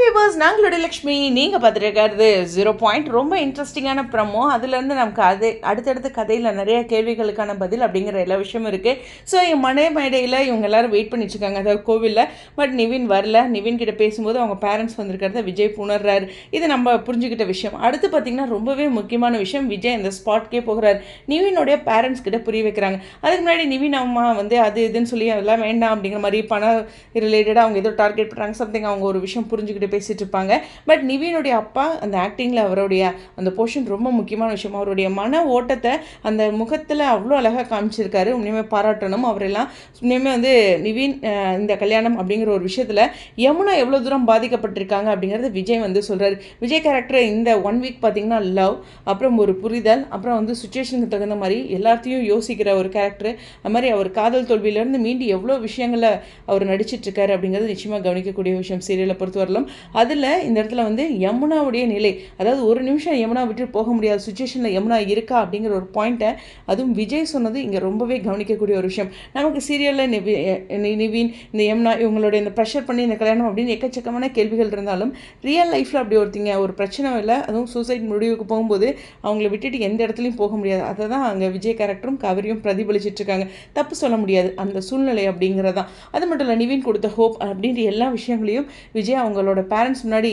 Viewers, நாங்களுடைய Lakshmi. நீங்கள் பார்த்துட்டு 0 point ரொம்ப இன்ட்ரெஸ்டிங்கான ப்ரமோ. அதுலேருந்து நமக்கு அடுத்தடுத்த கதையில் நிறைய கேள்விகளுக்கான பதில் அப்படிங்கிற எல்லா விஷயமும் இருக்குது. ஸோ மனை மேடையில் இவங்க எல்லோரும் வெயிட் பண்ணிச்சுருக்காங்க, அதாவது கோவிலில். பட் நிவின் வரல. நிவின் கிட்ட பேசும்போது அவங்க பேரண்ட்ஸ் வந்திருக்கிறத விஜய் புணர்றாரு. இது நம்ம புரிஞ்சுக்கிட்ட விஷயம். அடுத்து பார்த்திங்கன்னா ரொம்பவே முக்கியமான விஷயம், விஜய் அந்த ஸ்பாட்கே போகிறார். நிவினுடைய பேரண்ட்ஸ் கிட்ட புரிய வைக்கிறாங்க. அதுக்கு முன்னாடி நிவின் அம்மா அது இதுன்னு சொல்லி அதெல்லாம் வேண்டாம் அப்படிங்கிற மாதிரி பணம் ரிலேட்டடாக அவங்க ஏதோ டார்கெட் பண்ணுறாங்க, சம்திங் அவங்க ஒரு விஷயம் புரிஞ்சுக்கிட்டு பேசிகிட்டு இருப்பாங்க. பட் நிவினுடைய அப்பா அந்த ஆக்டிங்கில் அவருடைய அந்த போர்ஷன் ரொம்ப முக்கியமான விஷயம். அவருடைய மன ஓட்டத்தை அந்த முகத்தில் அவ்வளோ அழகாக காமிச்சிருக்காரு. உண்மையுமே பாராட்டணும் அவரெல்லாம். உண்மையுமே நிவின் இந்த கல்யாணம் அப்படிங்கிற ஒரு விஷயத்தில் யமுனா எவ்வளோ தூரம் பாதிக்கப்பட்டிருக்காங்க அப்படிங்கிறது விஜய் சொல்கிறார். விஜய் கேரக்டர் இந்த 1 வீக் பார்த்திங்கன்னா லவ், அப்புறம் ஒரு புரிதல், அப்புறம் சுச்சுவேஷனுக்கு தகுந்த மாதிரி எல்லாத்தையும் யோசிக்கிற ஒரு கேரக்டர். அது மாதிரி அவர் காதல் தோல்வியிலேருந்து மீண்டு எவ்வளோ விஷயங்களை அவர் நடிச்சிட்ருக்காரு அப்படிங்கிறது நிச்சயமாக கவனிக்கக்கூடிய விஷயம் சீரியலை பொறுத்து வரலாம். அதில் இந்த இடத்துல யமுனாவுடைய நிலை, அதாவது ஒரு நிமிஷம் யமுனா விட்டு போக முடியாத சுச்சுவேஷனில் யமுனா இருக்கா அப்படிங்கிற ஒரு பாயிண்ட்டை அதுவும் விஜய் சொன்னது இங்கே ரொம்பவே கவனிக்கக்கூடிய ஒரு விஷயம். நமக்கு சீரியலில் நிவின் இந்த யமுனா இவங்களுடைய இந்த ப்ரெஷர் பண்ணி இந்த கல்யாணம் அப்படின்னு எக்கச்சக்கமான கேள்விகள் இருந்தாலும் ரியல் லைஃப்பில் அப்படி ஒரு பிரச்சனை இல்லை. அதுவும் சூசைட் முடிவுக்கு போகும்போது அவங்கள விட்டுட்டு எந்த இடத்துலையும் போக முடியாது. அதை தான் அங்கே விஜய் கேரக்டரும் காவிரியும் பிரதிபலிச்சிட்ருக்காங்க. தப்பு சொல்ல முடியாது, அந்த சூழ்நிலை அப்படிங்கிறதான். அது மட்டும் இல்லை, நிவின் கொடுத்த ஹோப் அப்படின்ற எல்லா விஷயங்களையும் விஜய் அவங்களோட பேரண்ட்ஸ் முன்னாடி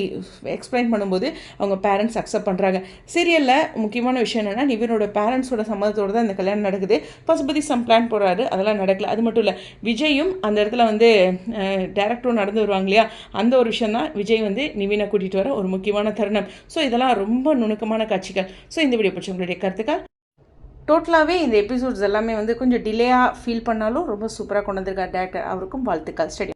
எக்ஸ்பிளைன் பண்ணும்போது அவங்க பேரண்ட்ஸ் அக்செப்ட் பண்ணுறாங்க. சீரியலில் முக்கியமான விஷயம் என்னென்னா, நிவினோட பேரண்ட்ஸோட சம்மதத்தோடு தான் இந்த கல்யாணம் நடக்குது. பசுபதி பிளான் போடுறாரு, அதெல்லாம் நடக்கல. அது மட்டும் இல்லை, விஜயும் அந்த இடத்துல டேரக்டரும் நடந்து வருவாங்க இல்லையா, அந்த ஒரு விஷயம் தான் விஜய் நிவினை கூட்டிகிட்டு வர ஒரு முக்கியமான தருணம். ஸோ இதெல்லாம் ரொம்ப நுணுக்கமான காட்சிகள். ஸோ இந்த வீடியோ பற்றி உங்களுடைய கருத்துக்கள். டோட்டலாகவே இந்த எபிசோட்ஸ் எல்லாமே கொஞ்சம் டிலேயாக ஃபீல் பண்ணாலும் ரொம்ப சூப்பராக கொண்டு வந்திருக்கார் டேரக்டர். அவருக்கும் வாழ்த்துக்கள். ஸ்டடி.